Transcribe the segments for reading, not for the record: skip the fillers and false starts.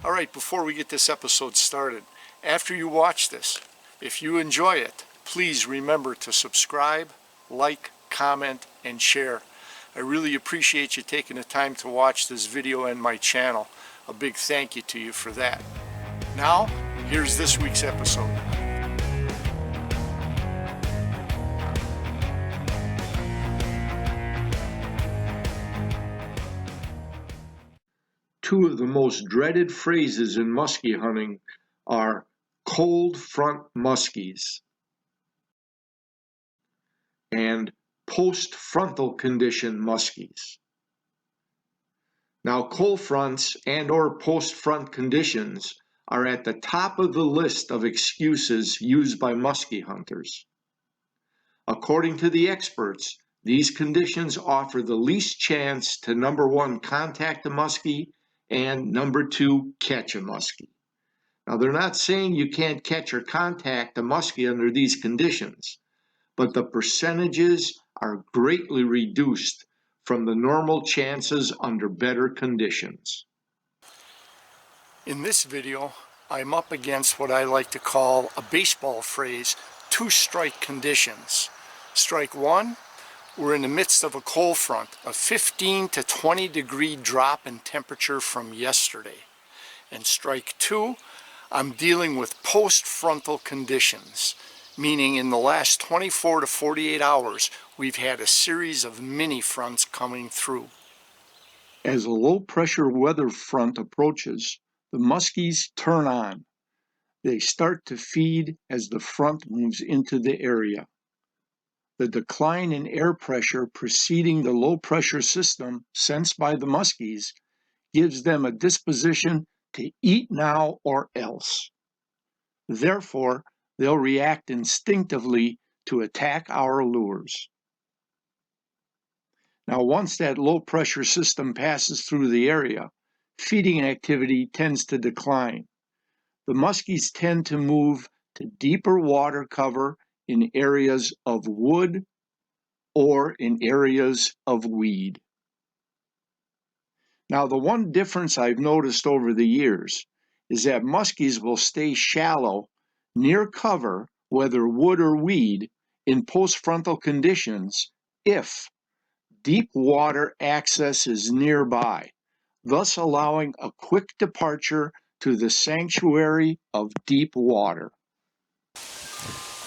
All right, before we get this episode started, after you watch this, if you enjoy it, please remember to subscribe, like, comment, and share. I really appreciate you taking the time to watch this video and my channel. A big thank you to you for that. Now, here's this week's episode. Two of the most dreaded phrases in musky hunting are cold front muskies and post-frontal condition muskies. Now, cold fronts and or post-front conditions are at the top of the list of excuses used by musky hunters. According to the experts, these conditions offer the least chance to, number one, contact a muskie, and number two, catch a muskie. Now, they're not saying you can't catch or contact a muskie under these conditions, but the percentages are greatly reduced from the normal chances under better conditions. In this video, I'm up against what I like to call a baseball phrase, two-strike conditions. Strike one, we're in the midst of a cold front, a 15 to 20 degree drop in temperature from yesterday. And strike two, I'm dealing with post-frontal conditions, meaning in the last 24 to 48 hours, we've had a series of mini fronts coming through. As a low-pressure weather front approaches, the muskies turn on. They start to feed as the front moves into the area. The decline in air pressure preceding the low-pressure system sensed by the muskies gives them a disposition to eat now or else. Therefore, they'll react instinctively to attack our lures. Now, once that low-pressure system passes through the area, feeding activity tends to decline. The muskies tend to move to deeper water cover in areas of wood or in areas of weed. Now, the one difference I've noticed over the years is that muskies will stay shallow near cover, whether wood or weed, in post-frontal conditions if deep water access is nearby, thus allowing a quick departure to the sanctuary of deep water.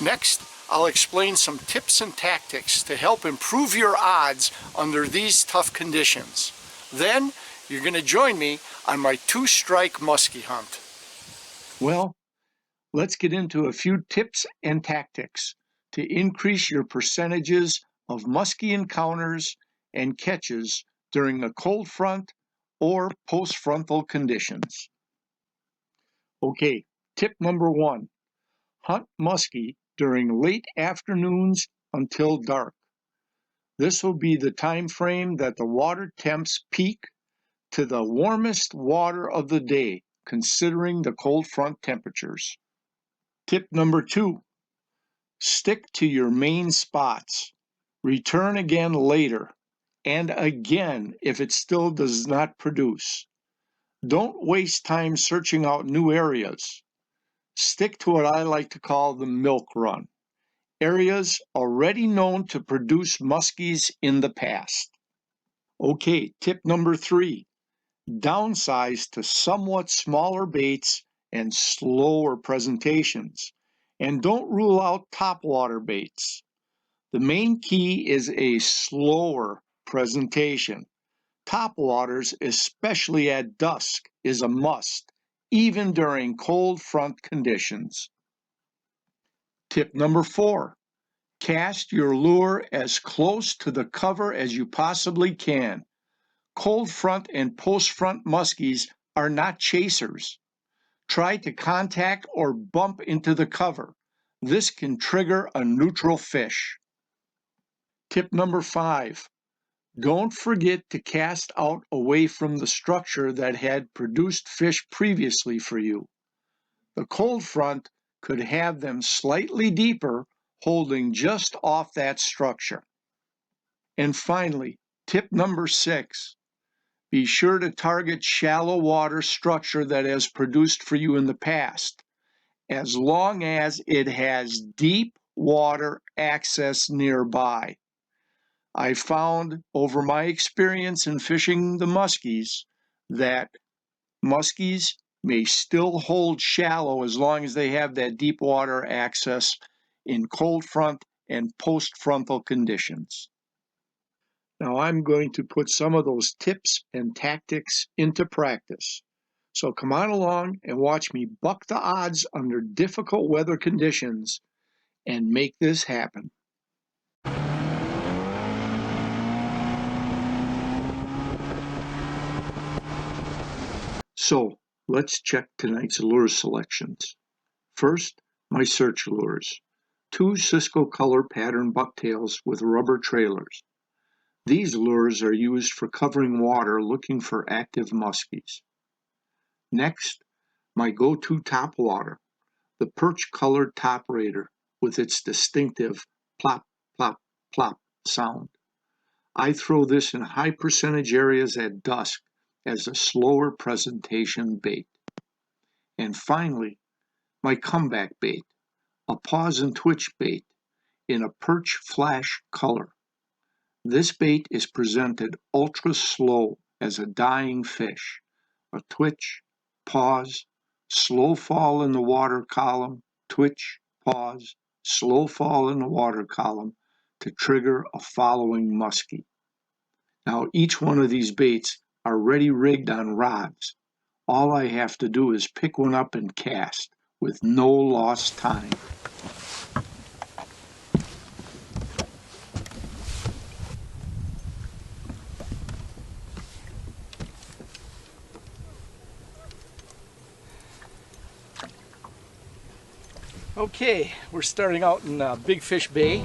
Next, I'll explain some tips and tactics to help improve your odds under these tough conditions. Then, you're going to join me on my two-strike muskie hunt. Well, let's get into a few tips and tactics to increase your percentages of muskie encounters and catches during a cold front or post-frontal conditions. Okay, tip number one, hunt muskie during late afternoons until dark. This will be the time frame that the water temps peak to the warmest water of the day, considering the cold front temperatures. Tip number two, stick to your main spots. Return again later, and again if it still does not produce. Don't waste time searching out new areas. Stick to what I like to call the milk run, areas already known to produce muskies in the past. Okay, tip number three, downsize to somewhat smaller baits and slower presentations, and don't rule out topwater baits. The main key is a slower presentation. Topwaters, especially at dusk, is a must, even during cold front conditions. Tip number four, cast your lure as close to the cover as you possibly can. Cold front and post front muskies are not chasers. Try to contact or bump into the cover. This can trigger a neutral fish. Tip number five, don't forget to cast out away from the structure that had produced fish previously for you. The cold front could have them slightly deeper, holding just off that structure. And finally, tip number six, Be sure to target shallow water structure that has produced for you in the past, as long as it has deep water access nearby. I found over my experience in fishing the muskies that muskies may still hold shallow as long as they have that deep water access in cold front and post frontal conditions. Now I'm going to put some of those tips and tactics into practice. So come on along and watch me buck the odds under difficult weather conditions and make this happen. So let's check tonight's lure selections. First, my search lures. 2 Cisco color pattern bucktails with rubber trailers. These lures are used for covering water looking for active muskies. Next, my go-to topwater, the perch-colored top raider with its distinctive plop, plop, plop sound. I throw this in high percentage areas at dusk as a slower presentation bait. And finally, my comeback bait, a pause and twitch bait in a perch flash color. This bait is presented ultra slow as a dying fish, a twitch, pause, slow fall in the water column, twitch, pause, slow fall in the water column to trigger a following muskie. Now each one of these baits are ready rigged on rods. All I have to do is pick one up and cast with no lost time. Okay, we're starting out in Big Fish Bay.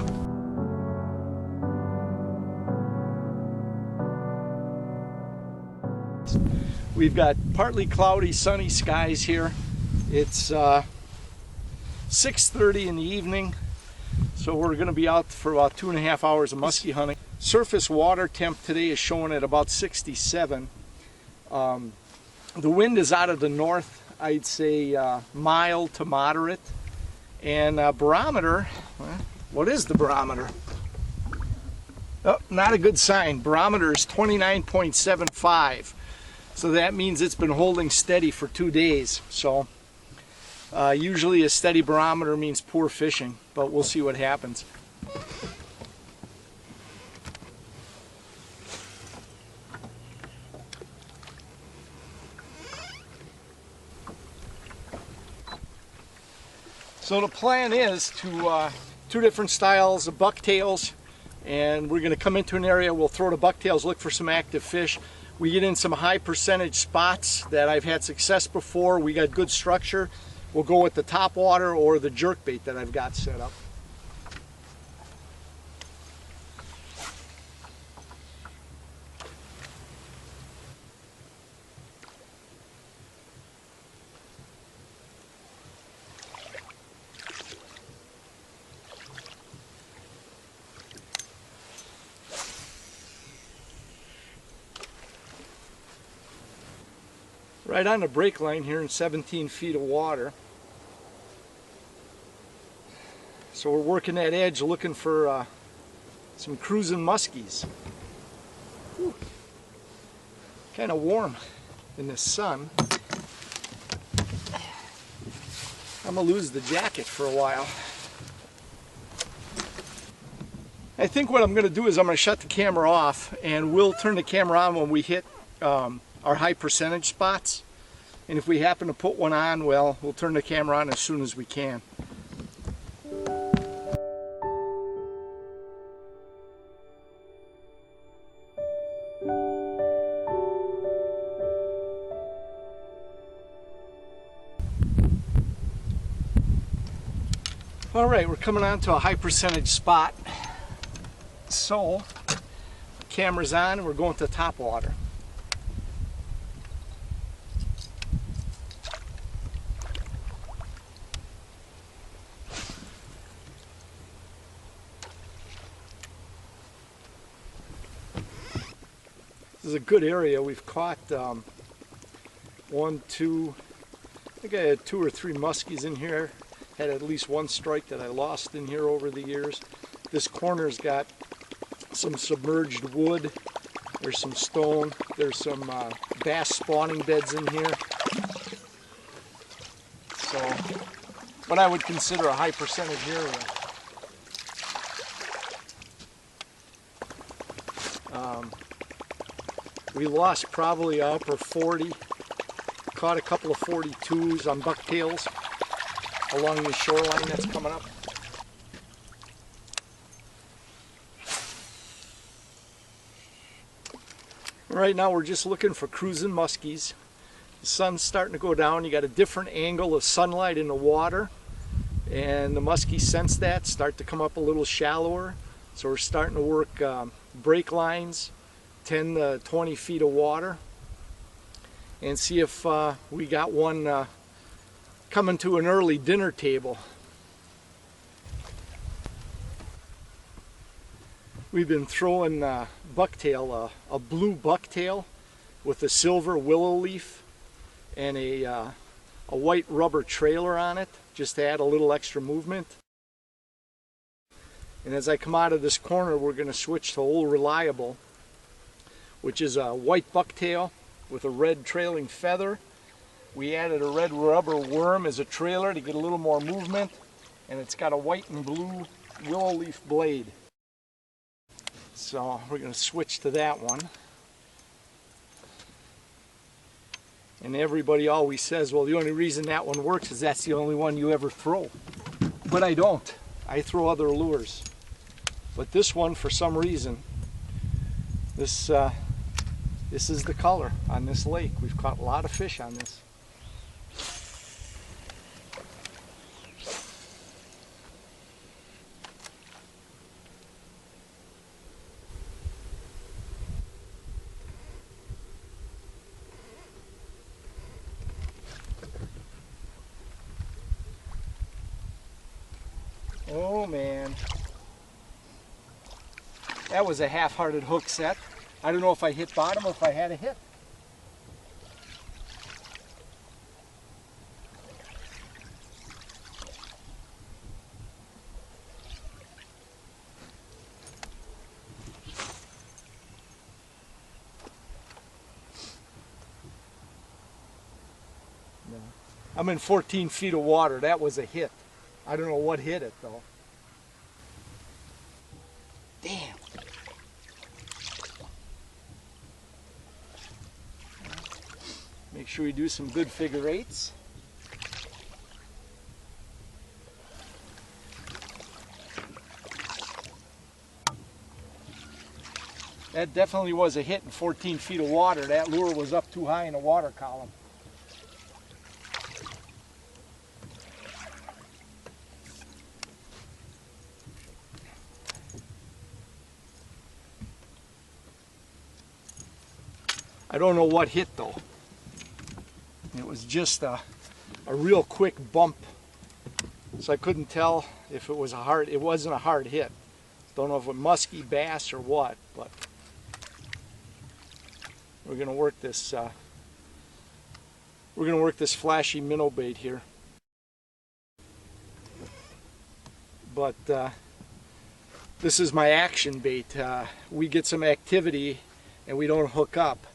We've got partly cloudy, sunny skies here. It's 6:30 in the evening, so we're going to be out for about 2.5 hours of musky hunting. Surface water temp today is showing at about 67. The wind is out of the north, I'd say mild to moderate. And barometer, well, what is the barometer? Oh, not a good sign. Barometer is 29.75. So that means it's been holding steady for 2 days. So usually a steady barometer means poor fishing, but we'll see what happens. So the plan is to 2 different styles of bucktails, and we're going to come into an area, we'll throw the bucktails, look for some active fish. We get in some high percentage spots that I've had success before. We got good structure. We'll go with the top water or the jerkbait that I've got set up. Right on the break line here in 17 feet of water. So we're working that edge looking for some cruising muskies. Kind of warm in the sun. I'm gonna lose the jacket for a while. I think what I'm gonna do is I'm gonna shut the camera off and we'll turn the camera on when we hit our high percentage spots, and if we happen to put one on, well, we'll turn the camera on as soon as we can. All right, we're coming on to a high percentage spot, so the camera's on and we're going to top water. This is a good area. We've caught one, two, I think I had 2 or 3 muskies in here. Had at least one strike that I lost in here over the years. This corner's got some submerged wood. There's some stone. There's some bass spawning beds in here. So, what I would consider a high percentage area. We lost probably upper 40. Caught a couple of 42s on bucktails along the shoreline that's coming up. Right now we're just looking for cruising muskies. The sun's starting to go down. You got a different angle of sunlight in the water, and the muskies sense that, start to come up a little shallower. So we're starting to work break lines, 10 to 20 feet of water, and see if we got one coming to an early dinner table. We've been throwing bucktail, a blue bucktail with a silver willow leaf and a white rubber trailer on it, just to add a little extra movement. And as I come out of this corner, we're going to switch to Old Reliable, which is a white bucktail with a red trailing feather. We added a red rubber worm as a trailer to get a little more movement, and it's got a white and blue willow leaf blade. So we're going to switch to that one. And everybody always says, well, the only reason that one works is that's the only one you ever throw. But I don't. I throw other lures. But this one, for some reason, this is the color on this lake. We've caught a lot of fish on this. Oh man, that was a half-hearted hook set. I don't know if I hit bottom or if I had a hit. No. I'm in 14 feet of water. That was a hit. I don't know what hit it though. Damn. Make sure we do some good figure 8s. That definitely was a hit in 14 feet of water. That lure was up too high in the water column. I don't know what hit though. It was just a real quick bump. So I couldn't tell if it was a hard, it wasn't a hard hit. Don't know if it was musky, bass, or what, but we're gonna work this flashy minnow bait here. But this is my action bait. We get some activity and we don't hook up.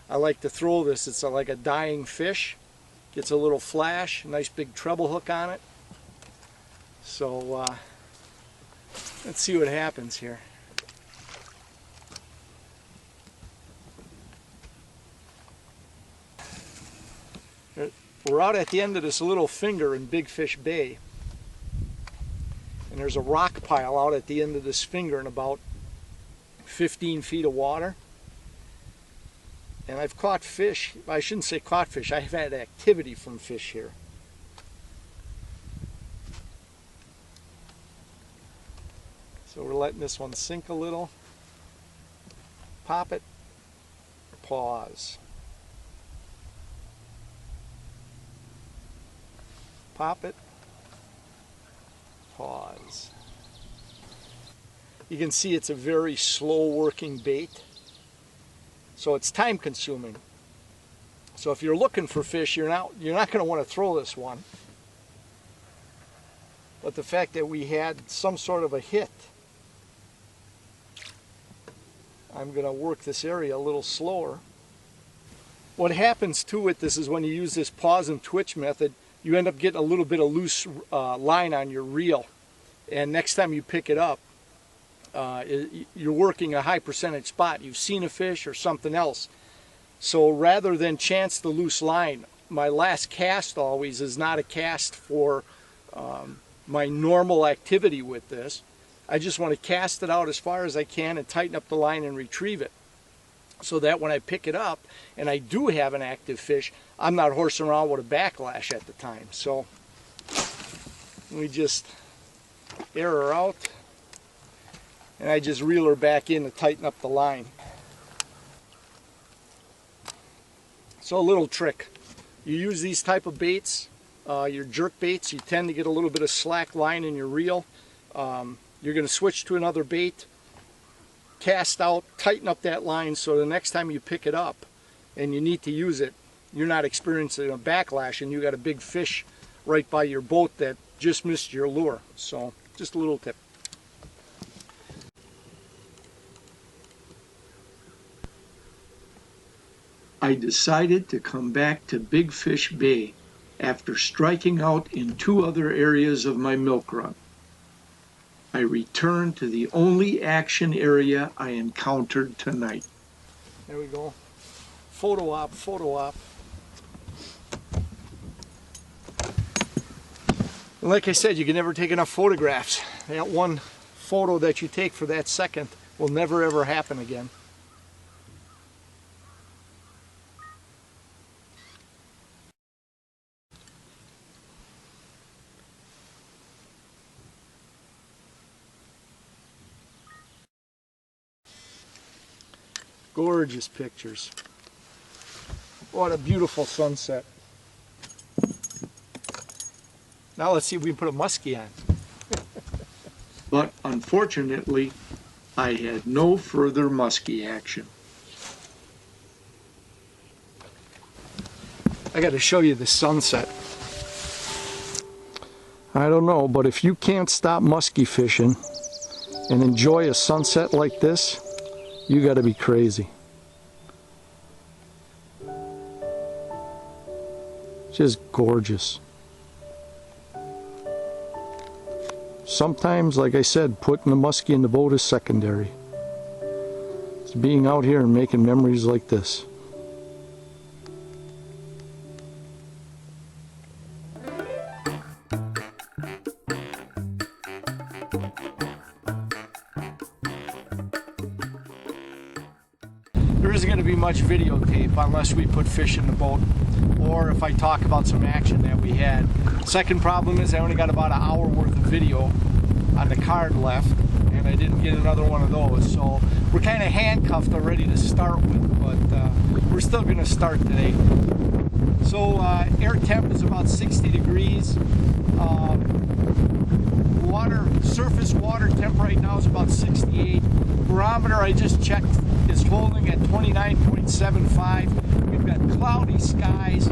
I like to throw this. It's like a dying fish. Gets a little flash, a nice big treble hook on it. So let's see what happens here. We're out at the end of this little finger in Big Fish Bay. And there's a rock pile out at the end of this finger in about 15 feet of water. And I've caught fish. I shouldn't say caught fish. I've had activity from fish here. So we're letting this one sink a little. Pop it. Pause. Pop it. Pause. You can see it's a very slow working bait. So it's time consuming. So if you're looking for fish, you're not going to want to throw this one. But the fact that we had some sort of a hit, I'm going to work this area a little slower. What happens too with this is when you use this pause and twitch method, you end up getting a little bit of loose line on your reel. And next time you pick it up, you're working a high percentage spot. You've seen a fish or something else. So rather than chance the loose line, my last cast always is not a cast for my normal activity with this. I just want to cast it out as far as I can and tighten up the line and retrieve it, so that when I pick it up and I do have an active fish, I'm not horsing around with a backlash at the time. So we just air her out, and I just reel her back in to tighten up the line. So a little trick. You use these type of baits, your jerk baits, you tend to get a little bit of slack line in your reel. You're going to switch to another bait, cast out, tighten up that line so the next time you pick it up and you need to use it, you're not experiencing a backlash and you got a big fish right by your boat that just missed your lure. So just a little tip. I decided to come back to Big Fish Bay after striking out in 2 other areas of my milk run. I returned to the only action area I encountered tonight. There we go. Photo op, photo op. And like I said, you can never take enough photographs. That one photo that you take for that second will never ever happen again. Gorgeous pictures. What a beautiful sunset. Now let's see if we can put a musky on. But unfortunately, I had no further musky action. I got to show you the sunset. I don't know, but if you can't stop musky fishing and enjoy a sunset like this, you got to be crazy. Just gorgeous. Sometimes, like I said, putting the muskie in the boat is secondary. It's being out here and making memories like this. There isn't going to be much videotape unless we put fish in the boat, or if I talk about some action that we had. Second problem is I only got about an hour worth of video on the card left, and I didn't get another one of those. So we're kind of handcuffed already to start with, but we're still going to start today. So air temp is about 60 degrees. Surface water temp right now is about 68. Barometer I just checked is holding at 29.75. We've got cloudy skies.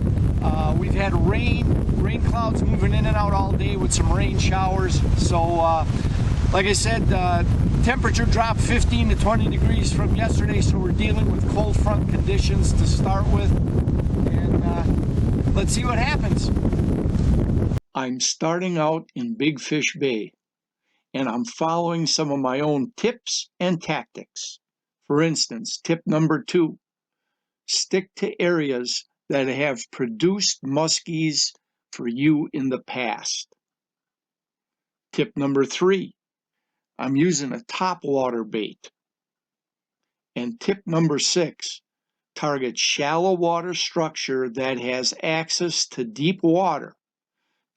We've had rain clouds moving in and out all day with some rain showers. So like I said, temperature dropped 15 to 20 degrees from yesterday, so we're dealing with cold front conditions to start with. And let's see what happens. I'm starting out in Big Fish Bay, and I'm following some of my own tips and tactics. For instance, tip number 2, stick to areas that have produced muskies for you in the past. Tip number 3, I'm using a topwater bait. And tip number 6, target shallow water structure that has access to deep water.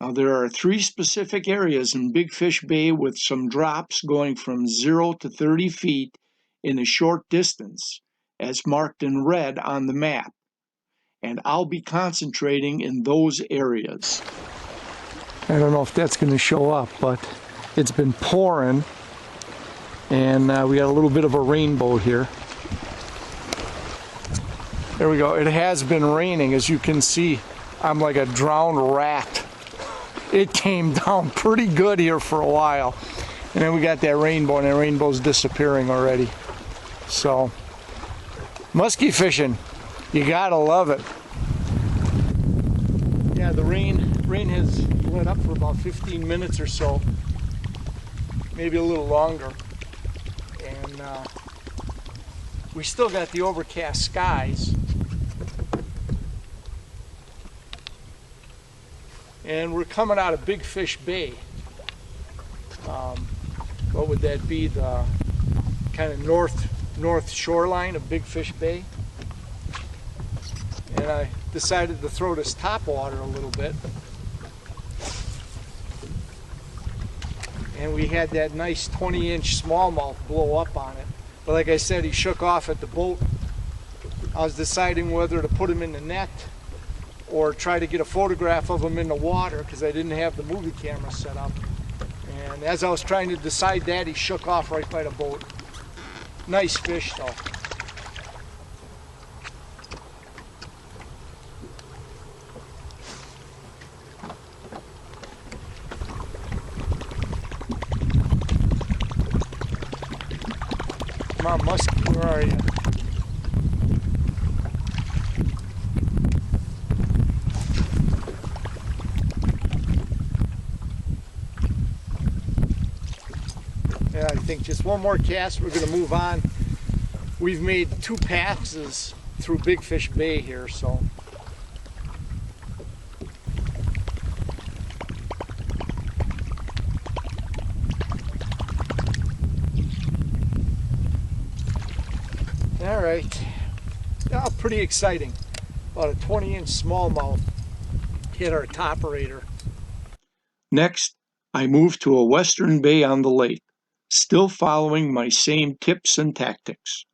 Now, there are 3 specific areas in Big Fish Bay with some drops going from 0 to 30 feet in a short distance, as marked in red on the map. And I'll be concentrating in those areas. I don't know if that's going to show up, but it's been pouring, and we got a little bit of a rainbow here. There we go. It has been raining, as you can see. I'm like a drowned rat. It came down pretty good here for a while. And then we got that rainbow, and that rainbow's disappearing already. So, musky fishing, you gotta love it. Yeah, the rain has let up for about 15 minutes or so, maybe a little longer. And we still got the overcast skies. And we're coming out of Big Fish Bay. What would that be? The kind of north shoreline of Big Fish Bay. And I decided to throw this top water a little bit. And we had that nice 20-inch smallmouth blow up on it. But like I said, he shook off at the boat. I was deciding whether to put him in the net or try to get a photograph of him in the water because I didn't have the movie camera set up. And as I was trying to decide that, he shook off right by the boat. Nice fish though. Come on, Musky, where are you? Yeah, I think just one more cast, we're going to move on. We've made 2 passes through Big Fish Bay here, so. All right, oh, pretty exciting. About a 20-inch smallmouth hit our top operator. Next, I moved to a western bay on the lake, still following my same tips and tactics,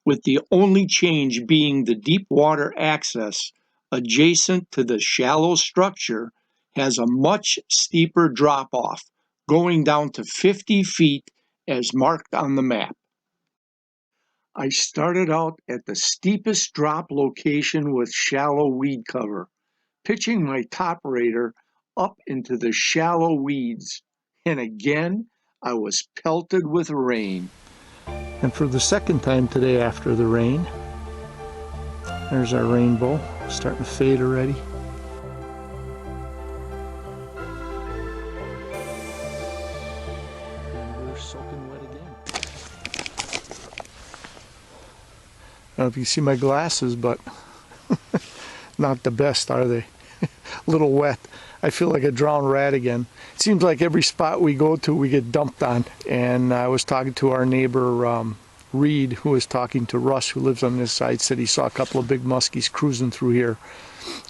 with the only change being the deep water access adjacent to the shallow structure has a much steeper drop-off, going down to 50 feet as marked on the map. I started out at the steepest drop location with shallow weed cover, pitching my top raider up into the shallow weeds, and again I was pelted with rain. And for the second time today after the rain, there's our rainbow, starting to fade already. And we're soaking wet again. I don't know if you see my glasses, but not the best, are they? A little wet. I feel like a drowned rat again. It seems like every spot we go to, we get dumped on. And I was talking to our neighbor, Reed, who was talking to Russ, who lives on this side, said he saw a couple of big muskies cruising through here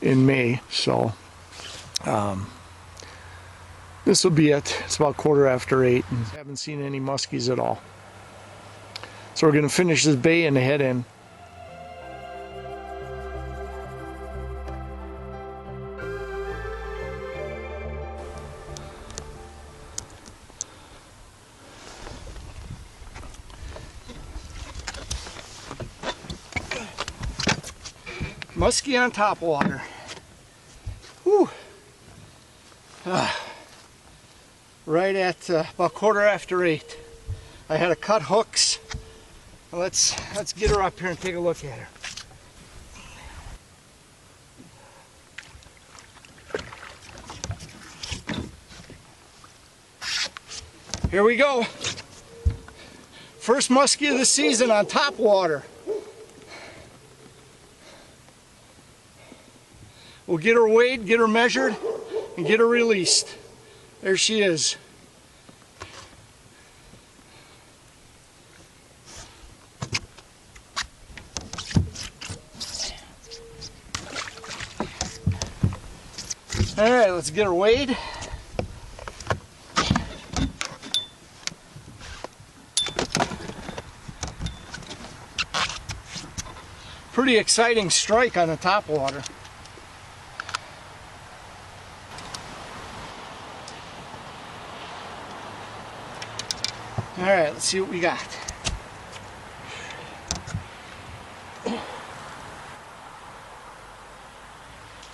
in May. So this will be it. It's about 8:15, and haven't seen any muskies at all. So we're going to finish this bay and head in. Musky on top water. Whew. Right at about 8:15. I had to cut hooks. Let's get her up here and take a look at her. Here we go. First musky of the season on top water. We'll get her weighed, get her measured, and get her released. There she is. All right, let's get her weighed. Pretty exciting strike on the top water. All right, let's see what we got.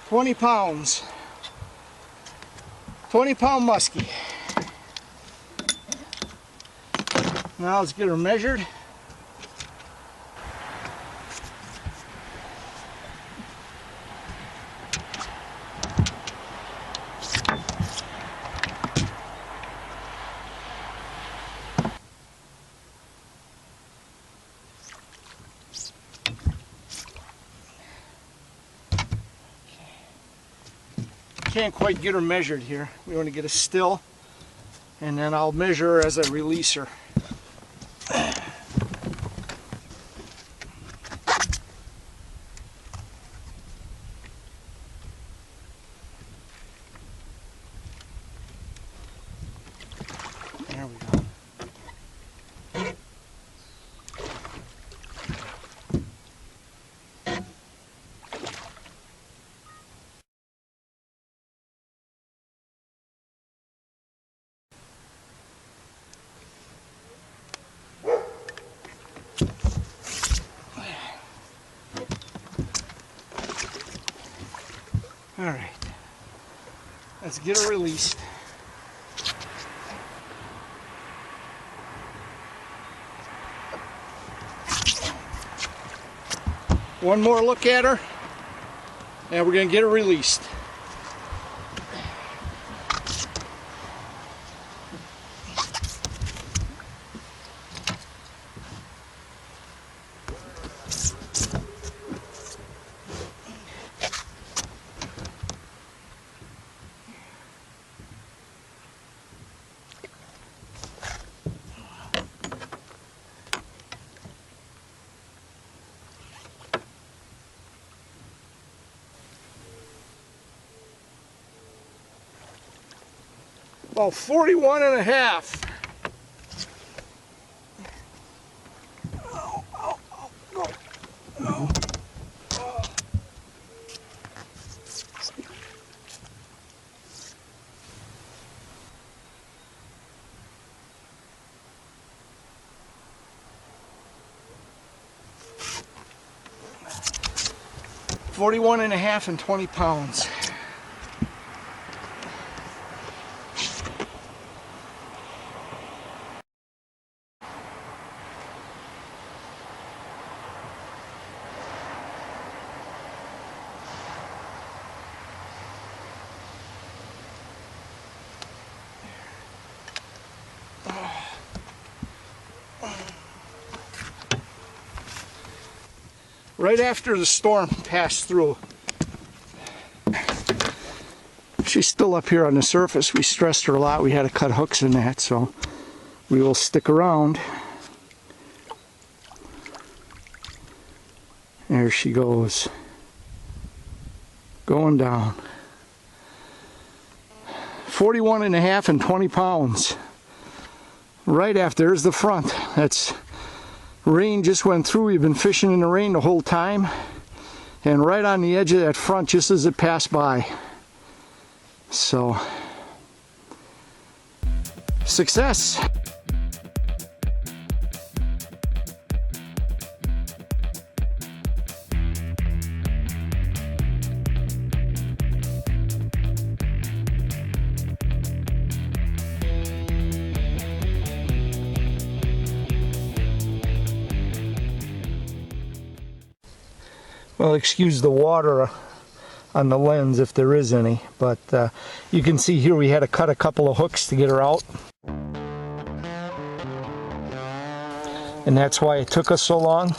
20 pounds. 20-pound muskie. Now let's get her measured. Can't quite get her measured here. We want to get a still, and then I'll measure her as I release her. There we go. All right, let's get her released. One more look at her, and we're going to get her released. About 41 and a half. Oh, oh, oh, go. Oh. Oh. 41 and a half and 20 pounds. Right after the storm passed through, she's still up here on the surface. We stressed her a lot. We had to cut hooks in that, so we will stick around. There she goes, going down. 41 and a half and 20 pounds. Right after, there's the front. That's rain just went through. We've been fishing in the rain the whole time, and right on the edge of that front just as it passed by. So, success. Well, excuse the water on the lens if there is any, but you can see here we had to cut a couple of hooks to get her out. And that's why it took us so long.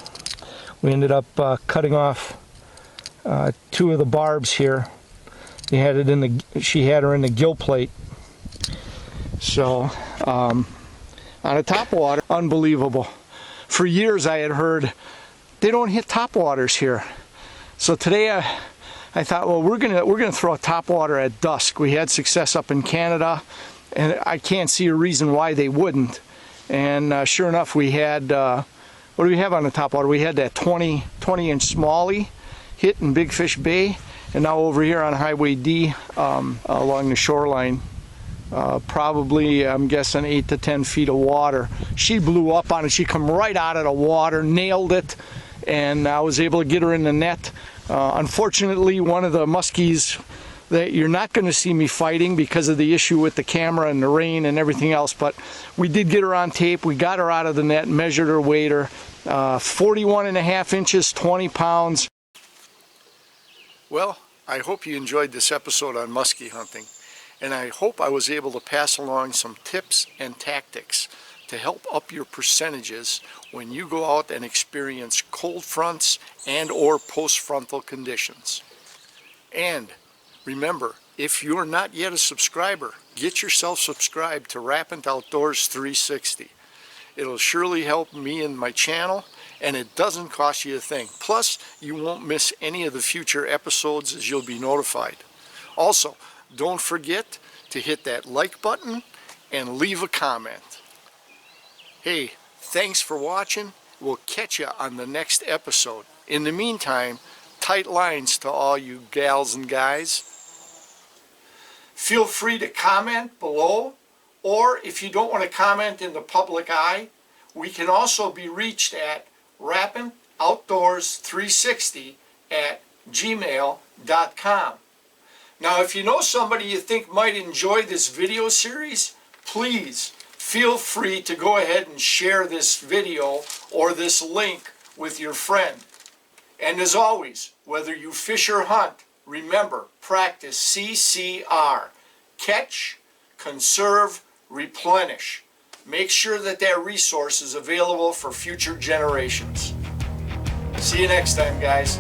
We ended up cutting off two of the barbs here. They had it in the, she had her in the gill plate. So, on a topwater, unbelievable. For years I had heard they don't hit topwaters here. So today I thought, well, we're gonna throw a topwater at dusk. We had success up in Canada, and I can't see a reason why they wouldn't. And sure enough, we had what do we have on the topwater? We had that 20-inch smallie hit in Big Fish Bay, and now over here on Highway D along the shoreline, probably I'm guessing 8 to 10 feet of water. She blew up on it. She come right out of the water, nailed it, and I was able to get her in the net. Unfortunately, one of the muskies that you're not going to see me fighting because of the issue with the camera and the rain and everything else, but we did get her on tape. We got her out of the net, measured her, weighed her, 41.5 inches, 20 pounds. Well, I hope you enjoyed this episode on musky hunting, and I hope I was able to pass along some tips and tactics to help up your percentages when you go out and experience cold fronts and or post-frontal conditions. And remember, if you're not yet a subscriber, get yourself subscribed to Rapant Outdoors 360. It'll surely help me and my channel, and it doesn't cost you a thing. Plus, you won't miss any of the future episodes as you'll be notified. Also, don't forget to hit that like button and leave a comment. Hey, thanks for watching. We'll catch you on the next episode. In the meantime, tight lines to all you gals and guys. Feel free to comment below, or if you don't want to comment in the public eye, we can also be reached at rapantoutdoors360@gmail.com. Now, if you know somebody you think might enjoy this video series, please feel free to go ahead and share this video or this link with your friend. And as always, whether you fish or hunt, remember, practice CCR. Catch, conserve, replenish. Make sure that that resource is available for future generations. See you next time, guys.